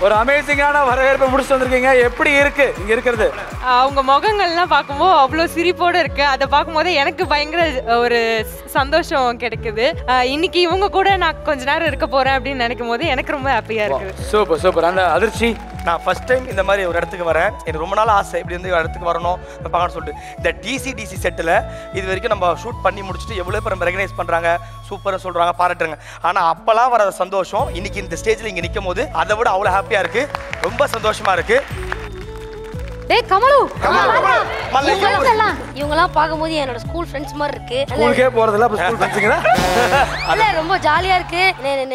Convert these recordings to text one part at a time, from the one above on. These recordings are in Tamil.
ஒரு அமேசிங்கான வரவேற்பை முடிச்சுட்டு வந்திருக்கீங்க. எப்படி இருக்கு இங்க இருக்கிறது? அவங்க முகங்கள்லாம் பார்க்கும்போது அவ்வளோ சிரிப்போடு இருக்கு. அதை பார்க்கும்போது எனக்கு பயங்கர ஒரு சந்தோஷம் கிடைக்குது. இன்னைக்கு இவங்க கூட நான் கொஞ்ச நேரம் இருக்க போறேன் அப்படின்னு நினைக்கும் போது எனக்கு ரொம்ப ஹாப்பியா இருக்கு. Super super. அந்த அதிர்ச்சி நான் ஃபர்ஸ்ட் டைம் இந்த மாதிரி ஒரு இடத்துக்கு வரேன். எனக்கு ரொம்ப நாள் ஆசை இப்படி வந்து இடத்துக்கு வரணும் பார்க்கணும்னு சொல்லிட்டு. இந்த டிசி செட்டில் இது வரைக்கும் நம்ம ஷூட் பண்ணி முடிச்சுட்டு எவ்வளோ பேர் நம்ம ரெகனைஸ் பண்ணுறாங்க, சூப்பராக சொல்கிறாங்க, பாராட்டுறாங்க. ஆனால் அப்போல்லாம் வர சந்தோஷம் இன்னைக்கு இந்த ஸ்டேஜில் இங்கே நிற்கும் போது அதை விட அவ்வளோ ஹாப்பியாக இருக்குது. ரொம்ப சந்தோஷமாக இருக்குது. டேய் கமலு இவங்கலாம் பாக்கும்போது என்னோட ஸ்கூல் ஃப்ரெண்ட்ஸ் மாதிரி இருக்கு. ஸ்கூலுக்கே போறதில்ல, அப்ப ஸ்கூல் ஃப்ரெண்ட்ஸ்ங்கனா இல்ல ரொம்ப ஜாலியா இருக்கு.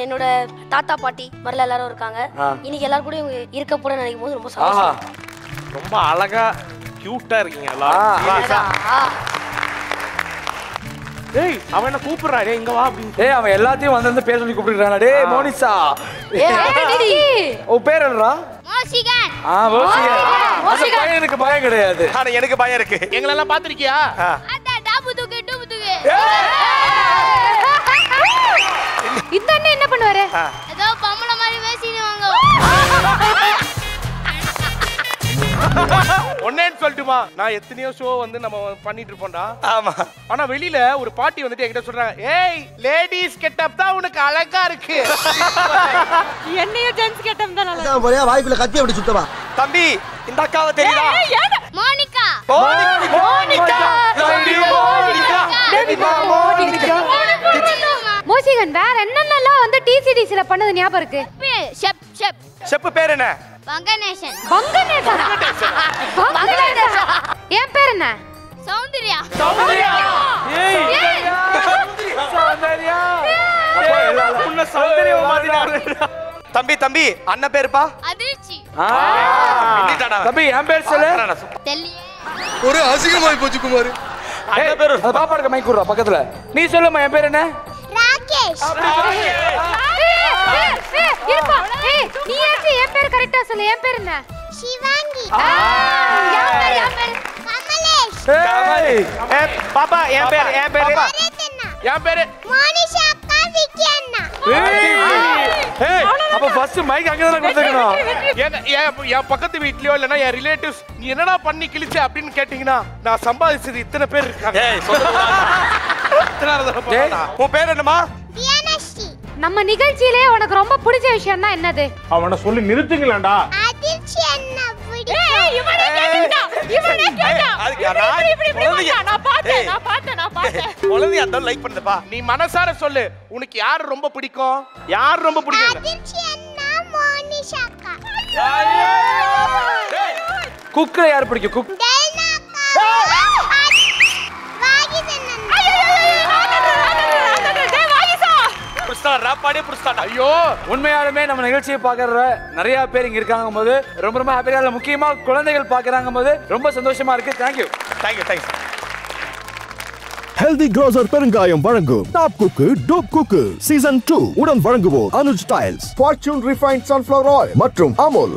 என்னோட தாத்தா பாட்டி மரல எல்லாரும் இருக்காங்க. இன்னைக்கு எல்லாரும் கூட இருக்க போறேன்னு நினைக்கும் போது ரொம்ப சந்தோஷம். ரொம்ப அழகா கியூட்டா இருக்கீங்க எல்லாரும். டேய் அவன் என்ன கூப்பிடுறா, டேய் இங்க வா அப்படின்னு. டேய் அவன் எல்லாத்தையும் வந்து பேர் சொல்லி கூப்பிடுறானே. டேய் மோனிஷா. உன் பேர் என்னடா? மோசிகன். மோசிகன். பையனுக்கு பயம் கிடையாது. ஆனா எனக்கு பயம் இருக்கு. எங்களை எல்லாம் பாத்திருக்கியா? அட டாபு தூக்கு. இந்த அண்ணன் என்ன பண்ணுவாரு? ஏதோ பொம்பளை மாதிரி பேசிடுவாங்க. ஒன்னேன்னு சொல்லட்டுமா, நான் எத்தனையோ ஷோ வந்து நம்ம பண்ணிட்டு இருப்போம்டா. ஆமா. ஆனா வெளியில ஒரு பாட்டி வந்துட்டு என்கிட்ட சொல்றாங்க, ஏய் லேடிஸ் கெட்டப் தான் உனக்கு அழகா இருக்கு. என்னையும் ஜென்ஸ் கெட்டப் தான் நல்லா போறியா? வாய்க்குள்ள கத்தி அப்படி சுத்தமா? தம்பி இந்த அக்காவை தெரியுதா? மோனிகா. மோசிகன் வேற என்னென்னலாம் வந்து டிசிடிசில பண்ணது ஞாபகம் இருக்கு? செப்பு பேர் என்ன? பங்கநேசன். என் பேர் என்ன? சௌந்தர்யா. தம்பி அண்ணன் பேருப்பா? அதிர்ச்சி. தம்பி என் பேர் சொல்லு. ஒரு அசிங்கமாய் போச்சு குமார். அண்ணன் பேரு பாப்பாடுக்கு மைக் குடுறா பக்கத்துல. நீ சொல்லுமா என் பேர் என்ன? ராகேஷ். இருப்பா. நீ ஏன் என் பேர் கரெக்ட்டா சொல்லு. என் பேர் என்ன? சிவாங்கி. யார் பேர்? கமலேஷ். பாப்பா என் பேர் என் பேரு மோனிஷா அக்கா விக்கி அண்ணா. அப்ப ஃபர்ஸ்ட் மைக் அங்க தான் கொடுத்துக்கணும். என் பக்கத்து வீட்லயோ இல்லனா என் ரிலேட்டிவ்ஸ் நீ என்னடா பண்ணி கிழிச்ச அப்படின்னு கேட்டீங்கன்னா நான் சம்பாதிச்சது இத்தனை பேர் இருக்காங்க. உன் பேர் என்னமா? தியானஸ்ரீ. நம்ம நிகழ்ச்சியிலே உனக்கு ரொம்ப பிடிச்ச விஷயம் தான் என்னது? அவனை சொல்லி நிறுத்துங்களேன்டா. அதிர்ச்சி அண்ணா பிடிக்கும். லைக் பண்ணுப்பா. நீ மனசார சொல்லு உனக்கு யார் ரொம்ப பிடிக்கும்? யார் ரொம்ப பிடிக்கும்? அதிர்ச்சி அண்ணா மோனிஷா அக்கா. குக்ல யார் பிடிக்கும்? குக் டெல்னா அக்கா. வாகிசன் அண்ணா. ஐயோ உண்மையாலுமே நம்ம நிகழ்ச்சியை பார்க்கற நிறைய பேர் இங்க இருக்காங்க போது ரொம்ப ஹாப்பியா இல்ல. முக்கியமா குழந்தைகள் பார்க்கறாங்க போது ரொம்ப சந்தோஷமா இருக்கு. தேங்க்யூ. ஹெல்தி க்ரோசர் பெருங்காயம் வழங்கும் டாப் குக்கு டோப் குக்கு சீசன் 2 உடன் வழங்குவோர் Anuj tiles, fortune refined sunflower oil மற்றும் அமுல்.